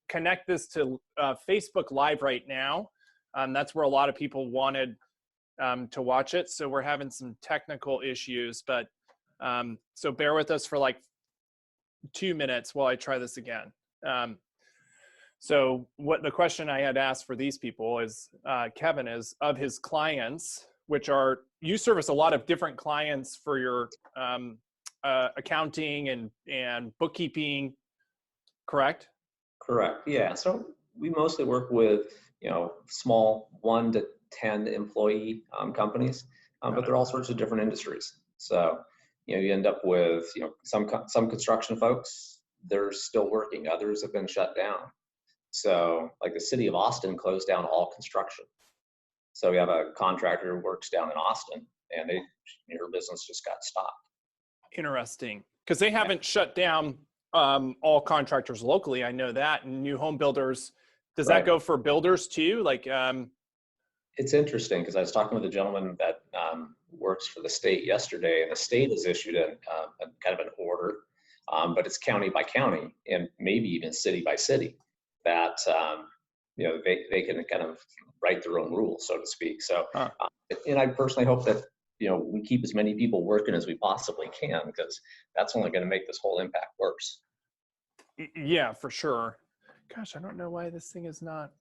connect this to Facebook Live right now. That's where a lot of people wanted to watch it. So we're having some technical issues, but so bear with us for like 2 minutes while I try this again. So what the question I had asked for these people is, Kevin, is of his clients, which are, you service a lot of different clients for your accounting and bookkeeping, correct? Correct. Yeah. So we mostly work with, small 1 to 10 employee companies, but there are all sorts of different industries. So, you end up with, some construction folks, they're still working. Others have been shut down. So like the city of Austin closed down all construction. So we have a contractor who works down in Austin, and her business just got stopped. Interesting. Because they haven't shut down all contractors locally. I know that. And new home builders, does that go for builders too? Like, it's interesting because I was talking with a gentleman that works for the state yesterday, and the state has issued a kind of an order, but it's county by county and maybe even city by city that they can kind of write their own rules, so to speak. So, and I personally hope that we keep as many people working as we possibly can, because that's only going to make this whole impact worse. Yeah, for sure. Gosh, I don't know why this thing is not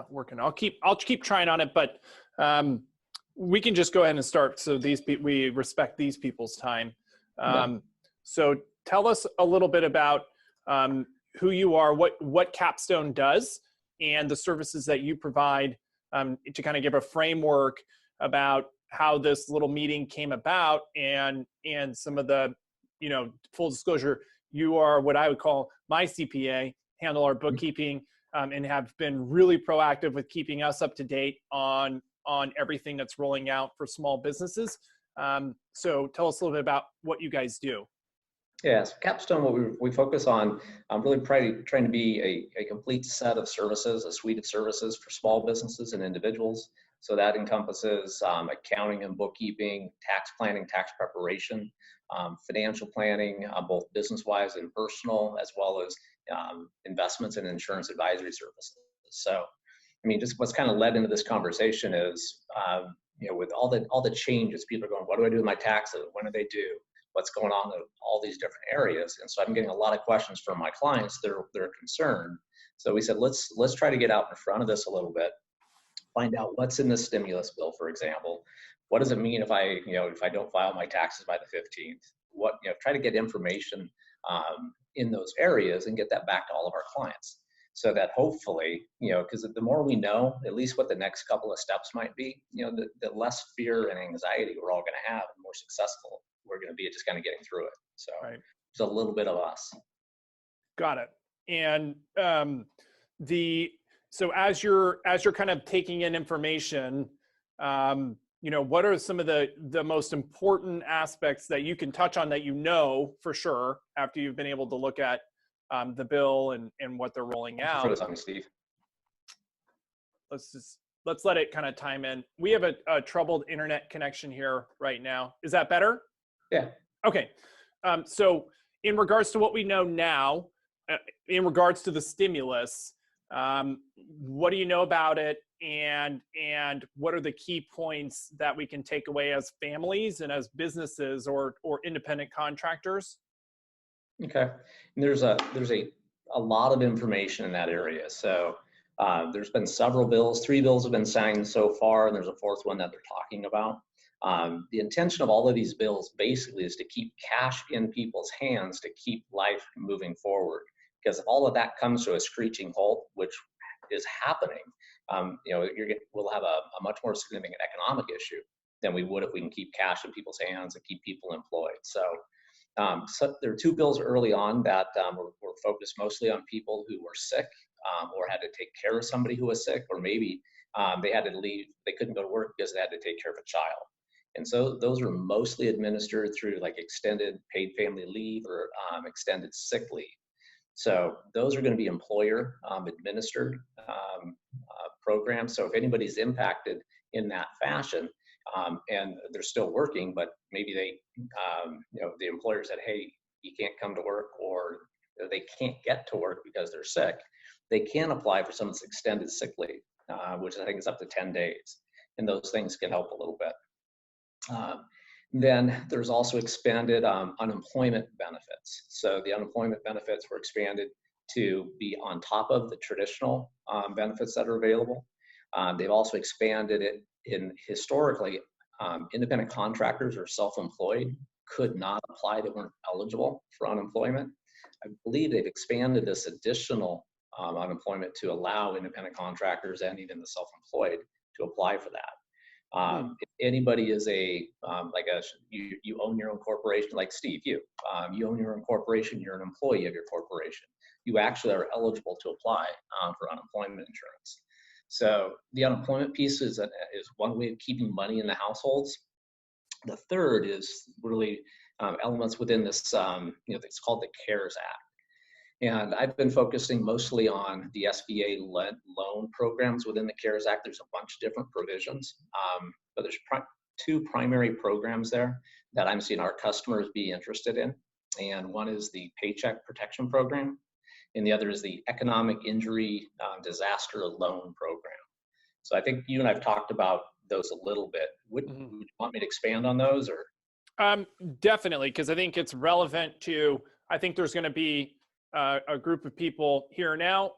working. I'll keep trying on it, but we can just go ahead and start. So we respect these people's time. So tell us a little bit about who you are, what Capstone does, and the services that you provide, to kind of give a framework about how this little meeting came about, and some of the, full disclosure, you are what I would call my CPA, handle our bookkeeping, and have been really proactive with keeping us up to date on everything that's rolling out for small businesses. So tell us a little bit about what you guys do. Yeah, so Capstone, what we focus on, I'm really trying to be a complete set of services, a suite of services for small businesses and individuals. So that encompasses accounting and bookkeeping, tax planning, tax preparation, financial planning, both business-wise and personal, as well as investments and insurance advisory services. So, just what's kind of led into this conversation is, with all the changes, people are going, what do I do with my taxes? When do they due? What's going on in all these different areas? And so I'm getting a lot of questions from my clients. They're concerned. So we said, let's try to get out in front of this a little bit, find out what's in the stimulus bill, for example. What does it mean if I don't file my taxes by the 15th? Try to get information in those areas and get that back to all of our clients, so that hopefully, because the more we know, at least what the next couple of steps might be, the less fear and anxiety we're all going to have, and the more successful we're going to be at just kind of getting through it. So it's a little bit of us. Got it. And so as you're kind of taking in information, what are some of the most important aspects that you can touch on that for sure after you've been able to look at the bill and what they're rolling out? For this on Steve. Let's let it kind of time in. We have a troubled internet connection here right now. Is that better? Yeah. Okay. So in regards to what we know now, in regards to the stimulus, what do you know about it, and what are the key points that we can take away as families and as businesses or independent contractors? Okay. And there's a lot of information in that area. So there's been several bills. 3 bills have been signed so far, and there's a 4th one that they're talking about. The intention of all of these bills basically is to keep cash in people's hands to keep life moving forward. Because if all of that comes to a screeching halt, which is happening, we'll have a much more significant economic issue than we would if we can keep cash in people's hands and keep people employed. So there are 2 bills early on that were focused mostly on people who were sick, or had to take care of somebody who was sick, or maybe they had to leave, they couldn't go to work because they had to take care of a child. And so those are mostly administered through like extended paid family leave or extended sick leave. So those are going to be employer administered programs. So if anybody's impacted in that fashion, and they're still working, but maybe they, the employer said, hey, you can't come to work, or they can't get to work because they're sick, they can apply for some of this extended sick leave, which I think is up to 10 days. And those things can help a little bit. Then there's also expanded unemployment benefits. So the unemployment benefits were expanded to be on top of the traditional benefits that are available. They've also expanded it in historically, independent contractors or self-employed could not apply. They weren't eligible for unemployment. I believe they've expanded this additional unemployment to allow independent contractors and even the self-employed to apply for that. If anybody is you own your own corporation, like Steve, you own your own corporation, you're an employee of your corporation, you actually are eligible to apply for unemployment insurance. So the unemployment piece is one way of keeping money in the households. The third is really elements within this, it's called the CARES Act. And I've been focusing mostly on the SBA loan programs within the CARES Act. There's a bunch of different provisions, but there's two primary programs there that I'm seeing our customers be interested in. And one is the Paycheck Protection Program, and the other is the Economic Injury Disaster Loan Program. So I think you and I've talked about those a little bit. Would you want me to expand on those, or? Definitely, because I think it's relevant to, I think there's going to be a group of people here now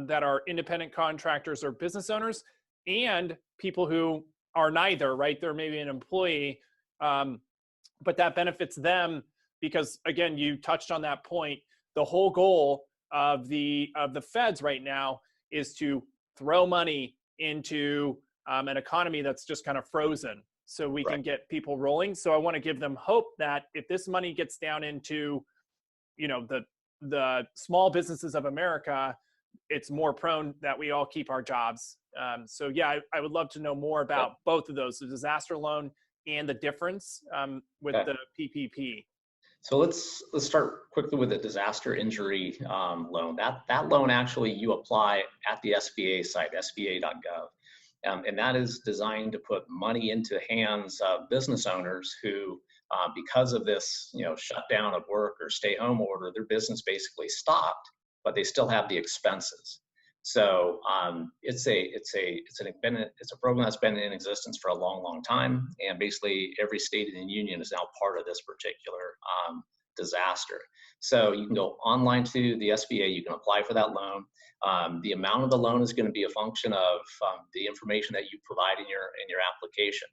that are independent contractors or business owners, and people who are neither, right? They're maybe an employee, but that benefits them because, again, you touched on that point. The whole goal of the FEDS right now is to throw money into an economy that's just kind of frozen, so we can get people rolling. So I want to give them hope that if this money gets down into, the small businesses of America, it's more prone that we all keep our jobs. So yeah, I would love to know more about both of those, the disaster loan and the difference with the PPP. So let's start quickly with the disaster injury loan. That loan, actually, you apply at the SBA site, sba.gov. And that is designed to put money into hands of business owners who, because of this, shutdown of work or stay home order, their business basically stopped, but they still have the expenses. So it's a program that's been in existence for a long, long time, and basically every state in the union is now part of this particular disaster. So you can go online to the SBA, you can apply for that loan. The amount of the loan is going to be a function of the information that you provide in your application.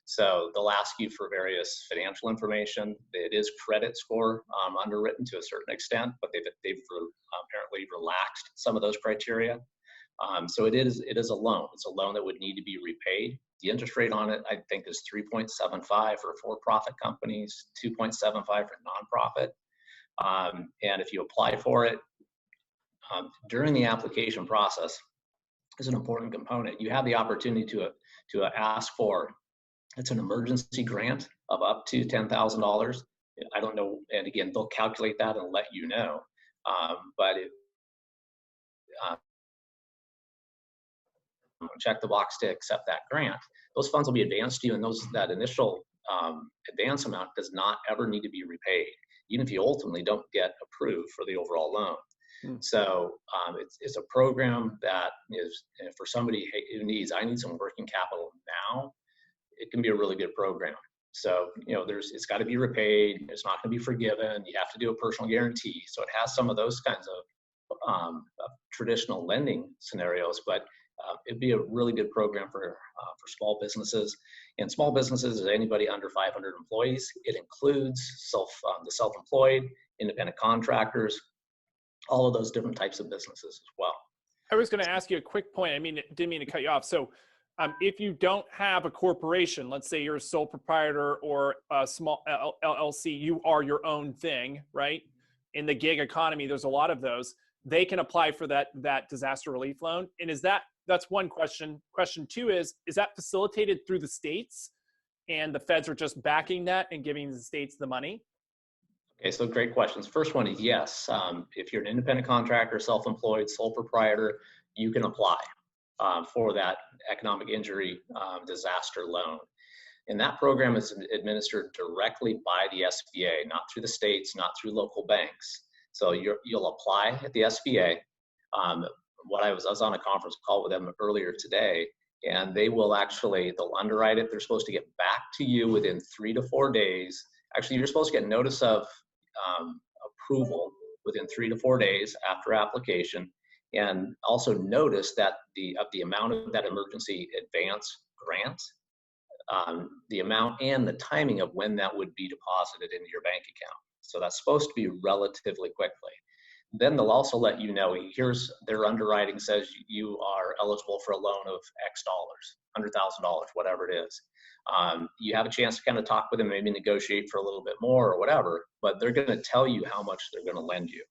So they'll ask you for various financial information. It is credit score underwritten to a certain extent, but they've apparently relaxed some of those criteria. So it is a loan. It's a loan that would need to be repaid. The interest rate on it, I think, is 3.75 for for-profit companies, 2.75 for nonprofit. And if you apply for it, during the application process is an important component. You have the opportunity to ask for, it's an emergency grant of up to $10,000. I don't know, and again, they'll calculate that and let you know. But check the box to accept that grant. Those funds will be advanced to you, and that initial advance amount does not ever need to be repaid, even if you ultimately don't get approved for the overall loan. So it's a program that is, for somebody who needs, I need some working capital now, it can be a really good program. So, it's got to be repaid. It's not going to be forgiven. You have to do a personal guarantee. So it has some of those kinds of traditional lending scenarios, but it'd be a really good program for small businesses. And small businesses is anybody under 500 employees. It includes the self-employed, independent contractors, all of those different types of businesses as well. I was going to ask you a quick point. I mean, didn't mean to cut you off. So if you don't have a corporation, let's say you're a sole proprietor or a small LLC, you are your own thing, right? In the gig economy, there's a lot of those. They can apply for that disaster relief loan. And that's one question. Question two is that facilitated through the states and the feds are just backing that and giving the states the money? Okay, so great questions. First one is yes. If you're an independent contractor, self-employed, sole proprietor, you can apply for that economic injury disaster loan. And that program is administered directly by the SBA, not through the states, not through local banks. So you'll apply at the SBA. I was on a conference call with them earlier today, and they'll underwrite it. They're supposed to get back to you within 3 to 4 days. Actually, you're supposed to get notice of approval within 3 to 4 days after application, and also notice that the amount of that emergency advance grant, the amount and the timing of when that would be deposited into your bank account. So that's supposed to be relatively quickly. Then they'll also let you know, here's their underwriting says you are eligible for a loan of X dollars, $100,000, whatever it is. You have a chance to kind of talk with them, maybe negotiate for a little bit more or whatever, but they're going to tell you how much they're going to lend you.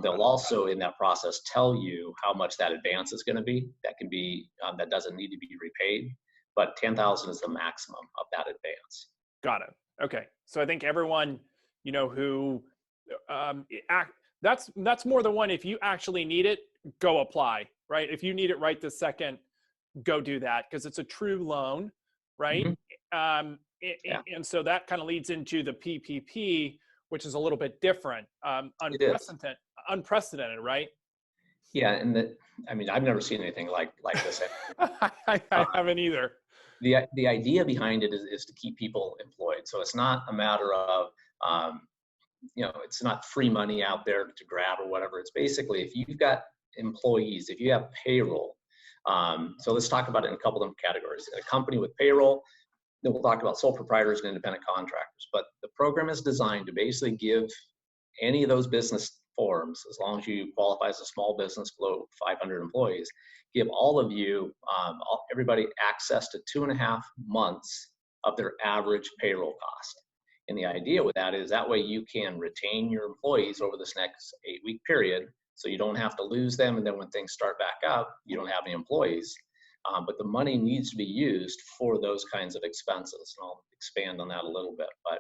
They'll also, in that process, tell you how much that advance is going to be. That can be, that doesn't need to be repaid, but $10,000 is the maximum of that advance. Got it. Okay. So I think everyone, who that's more than one. If you actually need it, go apply, right? If you need it right this second, go do that, because it's a true loan, right? Mm-hmm. And so that kind of leads into the PPP, which is a little bit different, unprecedented, right? Yeah, and I've never seen anything like this. I haven't either. The idea behind it is to keep people employed. So it's not a matter of, it's not free money out there to grab or whatever. It's basically, if you've got employees, if you have payroll, so let's talk about it in a couple of different categories. A company with payroll, then we'll talk about sole proprietors and independent contractors. But the program is designed to basically give any of those business forms, as long as you qualify as a small business below 500 employees, give all of you, everybody, access to 2.5 months of their average payroll cost. And the idea with that is that way you can retain your employees over this next 8-week period, so you don't have to lose them. And then when things start back up, you don't have any employees. But the money needs to be used for those kinds of expenses. And I'll expand on that a little bit. But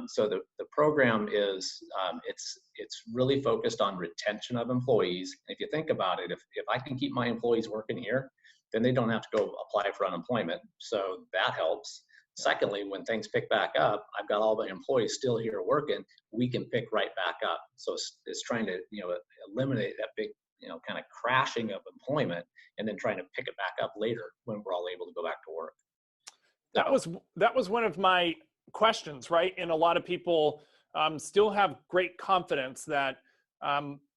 so the program is, it's really focused on retention of employees. If you think about it, if I can keep my employees working here, then they don't have to go apply for unemployment. So that helps. Secondly, when things pick back up, I've got all the employees still here working, we can pick right back up. So it's trying to, eliminate that big, kind of crashing of employment, and then trying to pick it back up later when we're all able to go back to work. That was one of my questions, right? And a lot of people still have great confidence that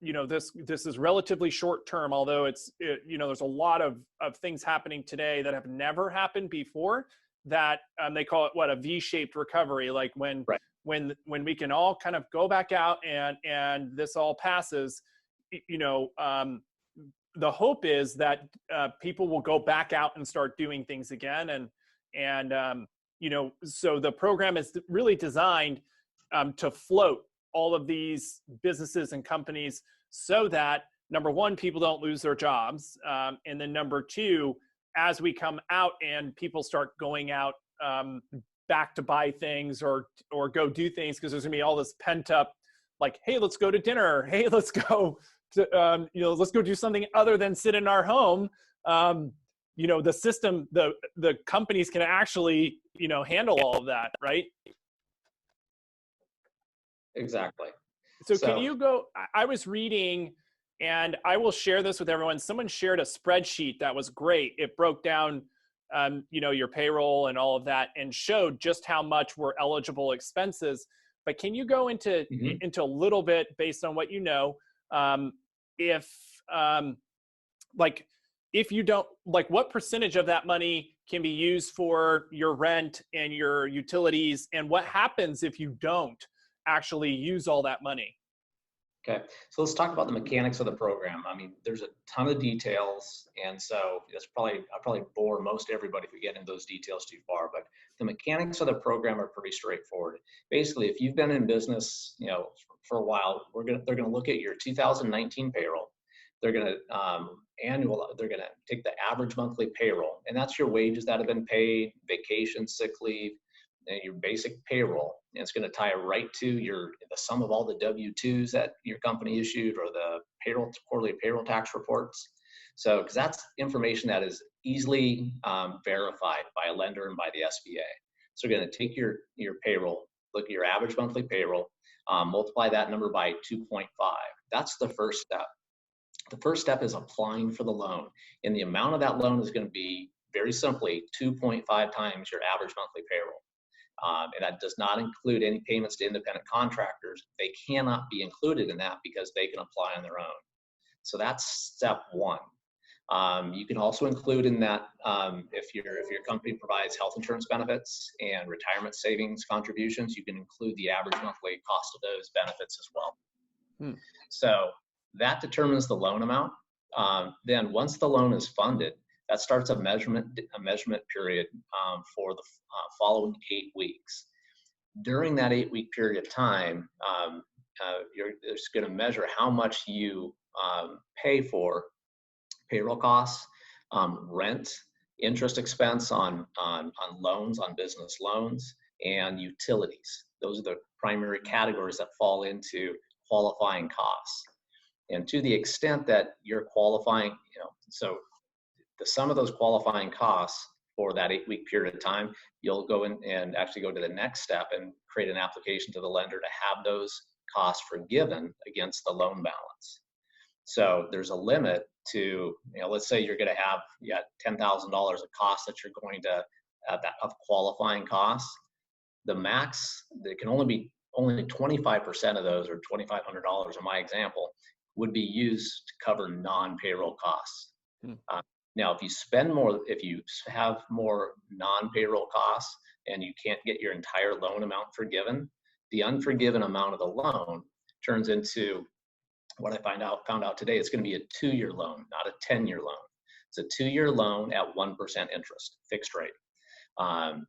this is relatively short term, although there's a lot of things happening today that have never happened before, that they call it a V-shaped recovery, like when we can all kind of go back out and this all passes. The hope is that people will go back out and start doing things again, and so the program is really designed to float all of these businesses and companies so that, number one, people don't lose their jobs, and then number two, as we come out and people start going out back to buy things or go do things, because there's gonna be all this pent up, like, hey, let's go to dinner, hey, let's go to let's go do something other than sit in our home. The system, the companies can actually handle all of that, right? Exactly. So can you go, I was reading, and I will share this with everyone. Someone shared a spreadsheet that was great. It broke down, your payroll and all of that, and showed just how much were eligible expenses. But can you go into a little bit, based on what you know, if you don't, what percentage of that money can be used for your rent and your utilities, and what happens if you don't actually use all that money? Okay, so let's talk about the mechanics of the program. There's a ton of details, and so I'll probably bore most everybody if we get into those details too far, but the mechanics of the program are pretty straightforward. Basically, if you've been in business, for a while, they're gonna look at your 2019 payroll. They're gonna they're gonna take the average monthly payroll, and that's your wages that have been paid, vacation, sick leave, and your basic payroll. And it's going to tie right to the sum of all the W-2s that your company issued, or the quarterly payroll tax reports. So, because that's information that is easily verified by a lender and by the SBA. So we're going to take your payroll, look at your average monthly payroll, multiply that number by 2.5. That's the first step. The first step is applying for the loan. And the amount of that loan is going to be, very simply, 2.5 times your average monthly payroll. And that does not include any payments to independent contractors. They cannot be included in that because they can apply on their own. So that's step one. You can also include in that, if your company provides health insurance benefits and retirement savings contributions, you can include the average monthly cost of those benefits as well. So that determines the loan amount. Then once the loan is funded, that starts a measurement period for the following 8 weeks. During that 8-week period of time, you're just going to measure how much you pay for payroll costs, rent, interest expense on loans, on business loans, and utilities. Those are the primary categories that fall into qualifying costs. And to the extent that you're qualifying, so the sum of those qualifying costs for that 8-week period of time, you'll go in and actually go to the next step and create an application to the lender to have those costs forgiven against the loan balance. So there's a limit to, let's say you're going to have, you got $10,000 of costs that you're going to, of qualifying costs. The max, there can only 25% of those, or $2,500 in my example, would be used to cover non-payroll costs. Now, if you spend more, if you have more non-payroll costs and you can't get your entire loan amount forgiven, the unforgiven amount of the loan turns into what I found out today. It's going to be a 2-year loan, not a 10-year loan. It's a 2-year loan at 1% interest, fixed rate.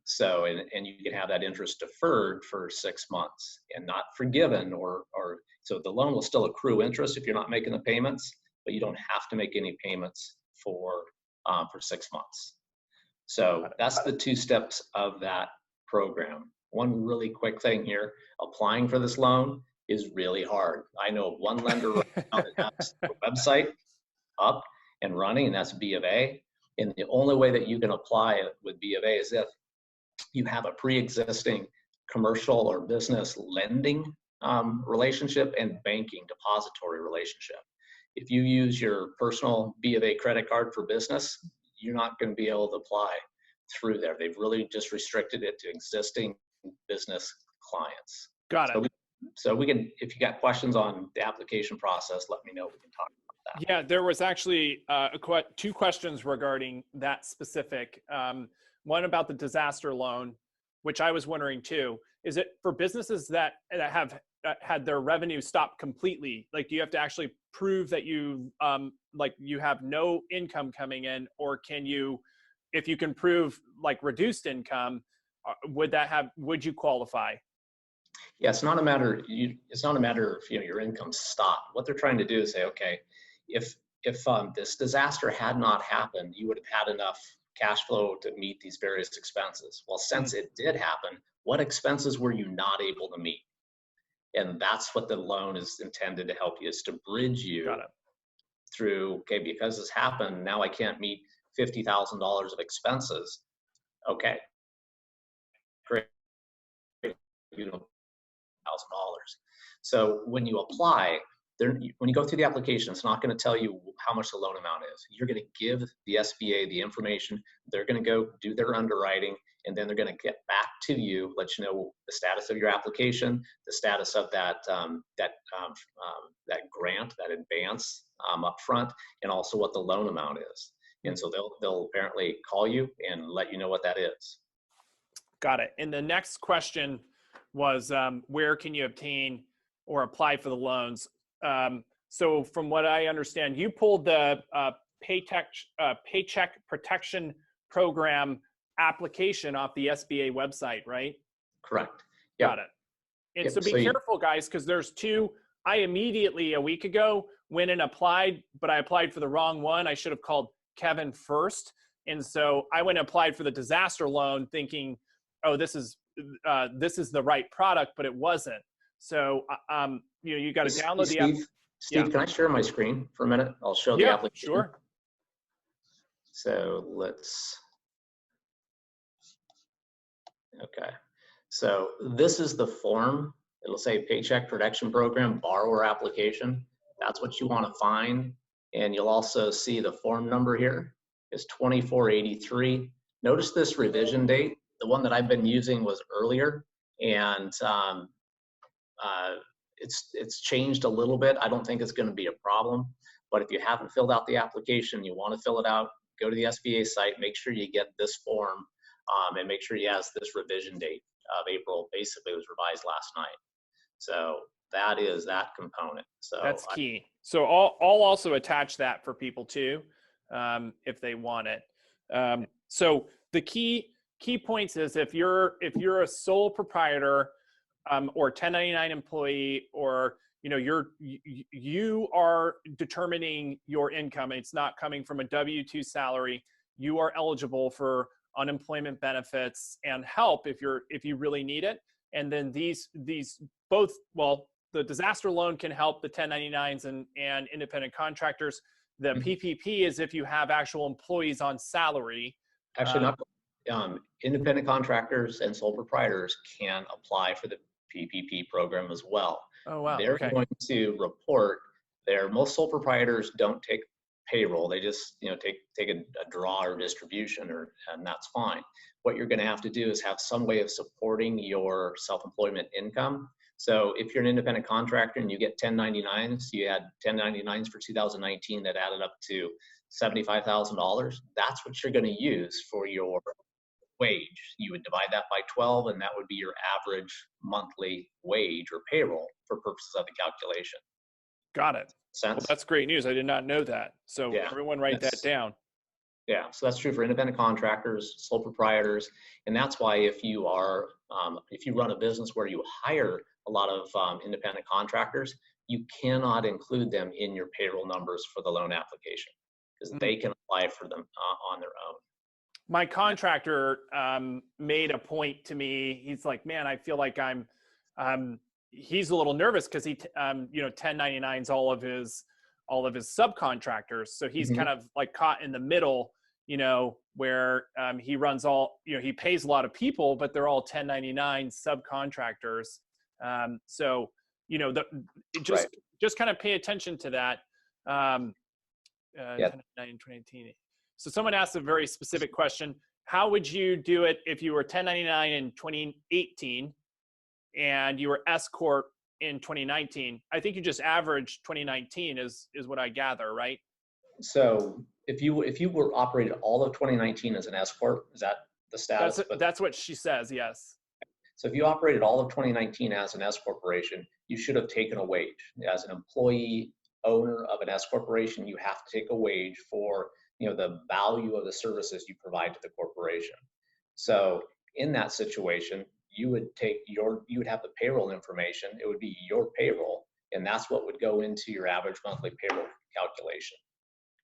So, and you can have that interest deferred for 6 months and not forgiven, or so the loan will still accrue interest if you're not making the payments, but you don't have to make any payments for 6 months. So that's the 2 steps of that program. One really quick thing here: applying for this loan is really hard. I know of one lender right now that has a website up and running, and that's B of A. And the only way that you can apply it with B of A is if you have a pre-existing commercial or business lending relationship and banking depository relationship. If you use your personal B of A credit card for business, you're not going to be able to apply through there. They've really just restricted it to existing business clients. Got it. So we can, if you got questions on the application process, let me know. We can talk about that. Yeah, there was actually 2 questions regarding that specific. One about the disaster loan, which I was wondering too. Is it for businesses that have had their revenue stopped completely? Like, do you have to actually prove that you you have no income coming in, or can you, if you can prove like reduced income, would you qualify? Yeah, it's not a matter. It's not a matter of your income stopped. What they're trying to do is say, okay, if this disaster had not happened, you would have had enough cash flow to meet these various expenses. Well, since it did happen, what expenses were you not able to meet? And that's what the loan is intended to help you, is to bridge you through. Okay, because this happened, now I can't meet $50,000 of expenses. Okay, great. $1,000. So when you apply, when you go through the application, it's not going to tell you how much the loan amount is. You're going to give the SBA the information. They're going to go do their underwriting, and then they're going to get back to you, let you know the status of your application, the status of that grant, that advance up front, and also what the loan amount is. And so they'll apparently call you and let you know what that is. Got it. And the next question was, where can you obtain or apply for the loans? So from what I understand, you pulled the Paycheck Protection Program application off the SBA website, right? Correct. Yep. Got it. And so be careful, guys, because there's 2. I immediately, a week ago, went and applied, but I applied for the wrong one. I should have called Kevin first. And so I went and applied for the disaster loan thinking, oh, this is the right product, but it wasn't. So, you got to download the app. Steve, can I share my screen for a minute? I'll show the application. Sure. So okay. So this is the form. It'll say Paycheck Protection Program Borrower Application. That's what you want to find And you'll also see the form number here is 2483. Notice this revision date. The one that I've been using was earlier, and it's changed a little bit. I don't think it's going to be a problem, but if you haven't filled out the application, you want to fill it out, go to the SBA site, make sure you get this form, and make sure you has this revision date of April. Basically, it was revised last night. So that is that component. So that's key. So I'll also attach that for people too, if they want it. So the key points is if you're a sole proprietor, or 1099 employee, or you are determining your income, and it's not coming from a W-2 salary, you are eligible for unemployment benefits and help if you really need it. And then these both, well, the disaster loan can help the 1099s and independent contractors. The PPP is if you have actual employees on salary. Actually, not independent contractors and sole proprietors can apply for the PPP program as well. Oh, wow. They're Okay. going to report most sole proprietors don't take payroll. They just take a draw or distribution, and that's fine. What you're going to have to do is have some way of supporting your self-employment income. So if you're an independent contractor and you get 1099s, you had 1099s for 2019 that added up to $75,000, that's what you're going to use for your wage. You would divide that by 12, and that would be your average monthly wage or payroll for purposes of the calculation. Got it. Sense? Well, that's great news. I did not know that. So Yeah, everyone write that down. Yeah, so that's true for independent contractors, sole proprietors, and that's why if you run a business where you hire a lot of independent contractors, you cannot include them in your payroll numbers for the loan application because they can apply for them on their own. My contractor made a point to me. He's like, man, I feel like he's a little nervous because he 1099s all of his subcontractors. So he's kind of like caught in the middle, where he runs he pays a lot of people, but they're all 1099 subcontractors. So, just kind of pay attention to that. 2019. So someone asked a very specific question. How would you do it if you were 1099 in 2018 and you were S Corp in 2019? I think you just averaged 2019 is what I gather, right? So if you were operated all of 2019 as an S Corp, is that the status? That's what she says, yes. So if you operated all of 2019 as an S corporation, you should have taken a wage. As an employee owner of an S corporation, you have to take a wage for the value of the services you provide to the corporation. So in that situation, you would have the payroll information. It would be your payroll, and that's what would go into your average monthly payroll calculation.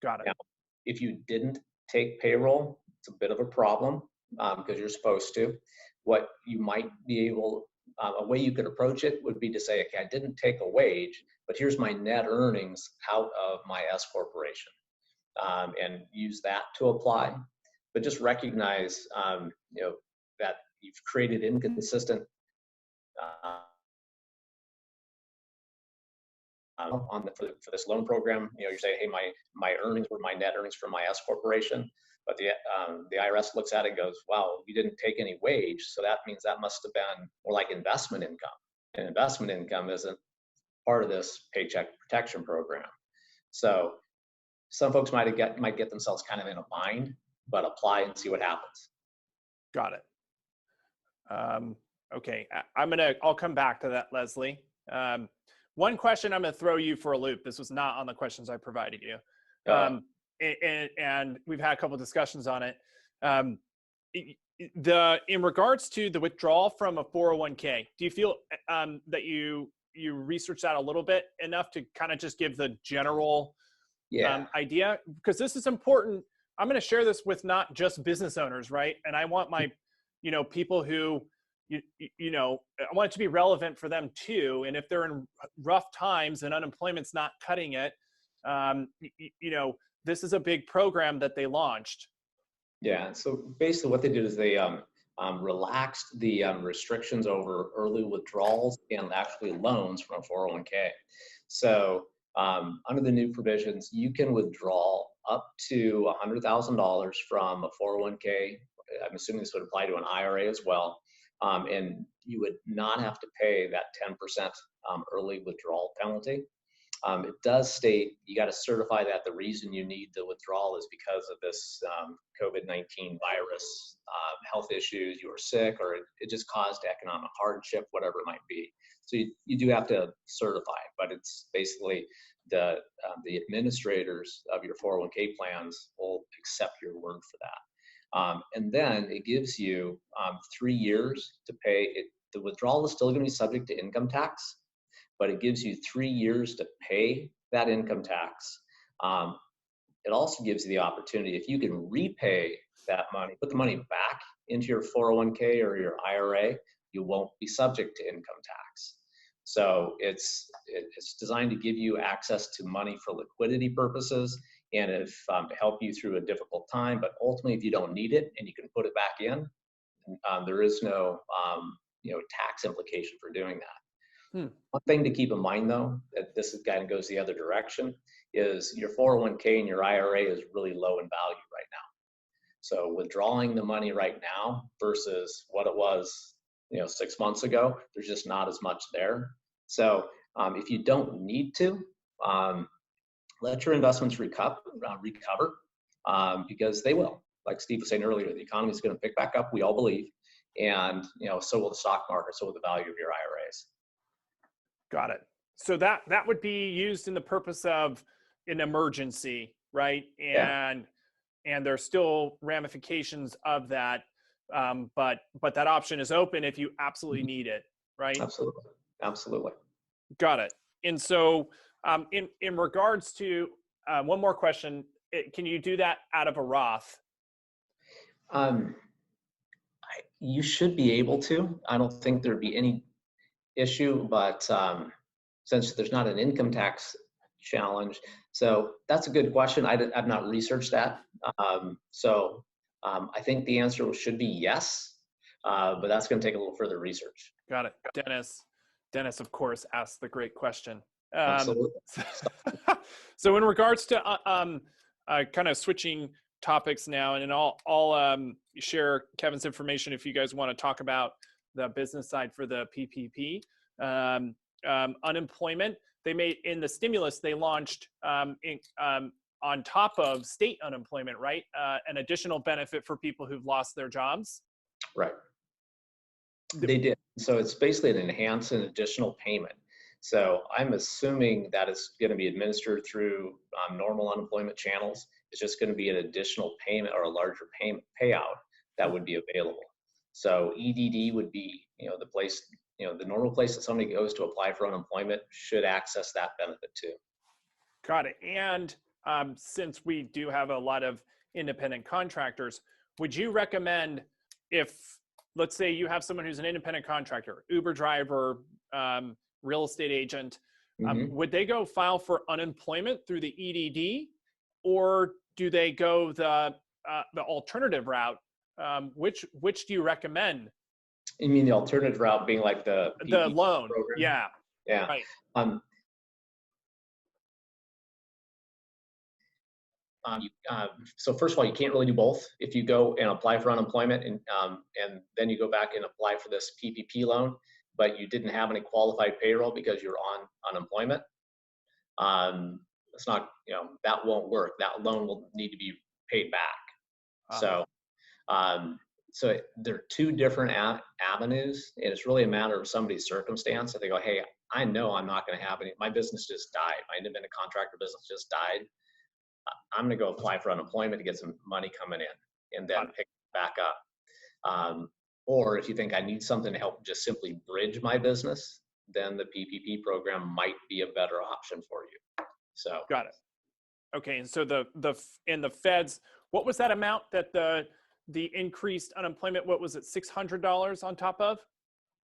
Got it. Now, if you didn't take payroll, it's a bit of a problem because you're supposed to. What you might be able, a way you could approach it would be to say, okay, I didn't take a wage, but here's my net earnings out of my S corporation. And use that to apply, but just recognize, that you've created inconsistent for this loan program. You say, hey, my earnings were my net earnings from my S corporation, but the IRS looks at it and goes, wow, you didn't take any wage, so that means that must have been more like investment income, and investment income isn't part of this Paycheck Protection Program. So some folks might get themselves kind of in a bind, but apply and see what happens. Got it. Okay, I'll come back to that, Leslie. One question I'm going to throw you for a loop. This was not on the questions I provided you. And we've had a couple of discussions on it. In regards to the withdrawal from a 401k, do you feel that you researched that a little bit enough to kind of just give the general idea? Because this is important. I'm going to share this with not just business owners, right? And I want my, people who, I want it to be relevant for them too. And if they're in rough times and unemployment's not cutting it, this is a big program that they launched. Yeah. So basically what they did is they relaxed the restrictions over early withdrawals and actually loans from a 401k. So Under the new provisions, you can withdraw up to $100,000 from a 401k. I'm assuming this would apply to an IRA as well. And you would not have to pay that 10% early withdrawal penalty. It does state you got to certify that the reason you need the withdrawal is because of this COVID-19 virus, health issues, you were sick, or it just caused economic hardship, whatever it might be. So you do have to certify, but it's basically the administrators of your 401k plans will accept your word for that. And then it gives you 3 years to pay it. The withdrawal is still going to be subject to income tax, but it gives you 3 years to pay that income tax. It also gives you the opportunity, if you can repay that money, put the money back into your 401k or your IRA, you won't be subject to income tax. So it's designed to give you access to money for liquidity purposes and if to help you through a difficult time. But ultimately, if you don't need it and you can put it back in, there is no tax implication for doing that. One thing to keep in mind, though, that this kind of goes the other direction, is your 401k and your IRA is really low in value right now. So withdrawing the money right now versus what it was 6 months ago, there's just not as much there. So if you don't need to, let your investments recover because they will. Like Steve was saying earlier, the economy is going to pick back up, we all believe, and so will the stock market, so will the value of your IRAs. Got it. So that would be used in the purpose of an emergency, right? And there's still ramifications of that, but that option is open if you absolutely need it, right? Absolutely. Got it. And so in regards to one more question, can you do that out of a Roth? You should be able to. I don't think there'd be any issue, but since there's not an income tax challenge, so that's a good question. I've not researched that. I think the answer should be yes, but that's going to take a little further research. Got it. Dennis, of course, asked the great question. Absolutely. So in regards to kind of switching topics now, and then I'll share Kevin's information if you guys want to talk about the business side for the PPP. Unemployment, they made in the stimulus, they launched on top of state unemployment, right? An additional benefit for people who've lost their jobs. Right. They did. So it's basically an enhanced and additional payment. So I'm assuming that it's going to be administered through normal unemployment channels. It's just going to be an additional payment or a larger payout that would be available. So EDD would be, the place, the normal place that somebody goes to apply for unemployment should access that benefit too. Got it. And since we do have a lot of independent contractors, would you recommend, if, let's say you have someone who's an independent contractor, Uber driver, real estate agent, would they go file for unemployment through the EDD, or do they go the alternative route? Which do you recommend? You mean the alternative route being like the loan program? Yeah. Right. So first of all, you can't really do both. If you go and apply for unemployment and then you go back and apply for this PPP loan, but you didn't have any qualified payroll because you're on unemployment, it's not, that won't work. That loan will need to be paid back. So there are two different avenues, and it's really a matter of somebody's circumstance. If they go, hey, I know I'm not going to have any, my business just died, my independent contractor business just died, I'm going to go apply for unemployment to get some money coming in and then pick it back up. Or if you think I need something to help just simply bridge my business, then the PPP program might be a better option for you. So got it. Okay, and so in the feds, what was that amount that the increased unemployment? What was it, $600 on top of?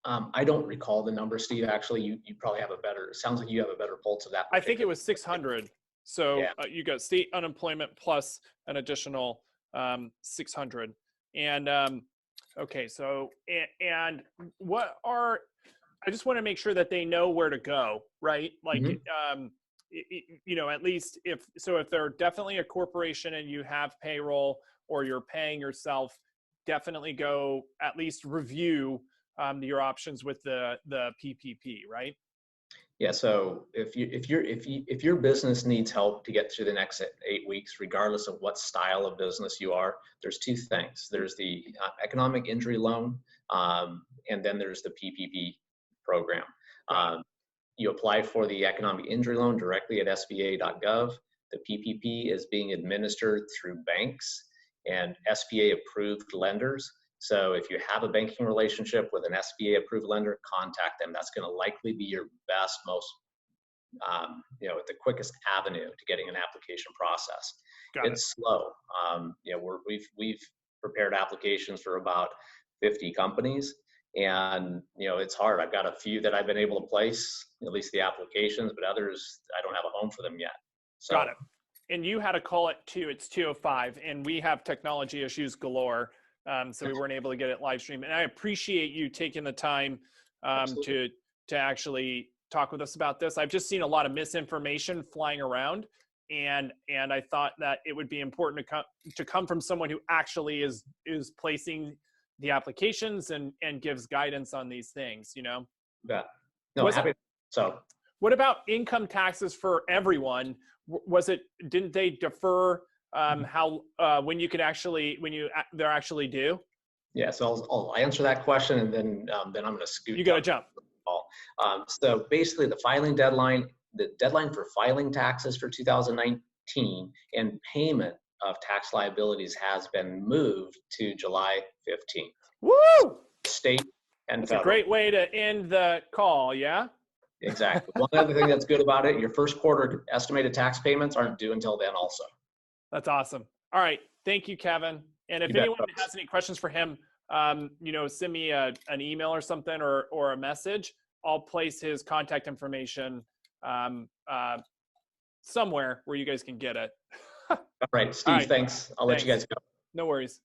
I don't recall the number, Steve. Actually, you probably have it sounds like you have a better pulse of that. I think it was 600. So yeah. You got state unemployment plus an additional 600. And okay, so and what are, I just want to make sure that they know where to go, right? Like you know, at least if they're definitely a corporation and you have payroll or you're paying yourself, definitely go at least review your options with the PPP, right? Yeah. So if your business needs help to get through the next 8 weeks, regardless of what style of business you are, there's two things. There's the economic injury loan, and then there's the PPP program. You apply for the economic injury loan directly at sba.gov. The PPP is being administered through banks and SBA approved lenders. So if you have a banking relationship with an SBA approved lender, contact them. That's going to likely be your best, most, the quickest avenue to getting an application processed. It's slow. We've prepared applications for about 50 companies, and it's hard. I've got a few that I've been able to place, at least the applications, but others I don't have a home for them yet. So, got it. And you had a call at 2. It's 2:05, and we have technology issues galore. So we weren't able to get it live streamed. And I appreciate you taking the time to actually talk with us about this. I've just seen a lot of misinformation flying around, and I thought that it would be important to come from someone who actually is placing the applications and gives guidance on these things, Yeah. No, so what about income taxes for everyone? Didn't they defer when you could actually, they're actually due? Yeah, so I'll answer that question, and then I'm going to scoot. You got to jump. So basically, the deadline for filing taxes for 2019 and payment of tax liabilities has been moved to July 15th. Woo! State and That's federal. a great way to end the call, yeah? Exactly. One other thing that's good about it, your first quarter estimated tax payments aren't due until then also. That's awesome. All right. Thank you, Kevin. And if anyone has any questions for him, send me an email or something or a message. I'll place his contact information somewhere where you guys can get it. All right, Steve, thanks. I'll let you guys go. No worries.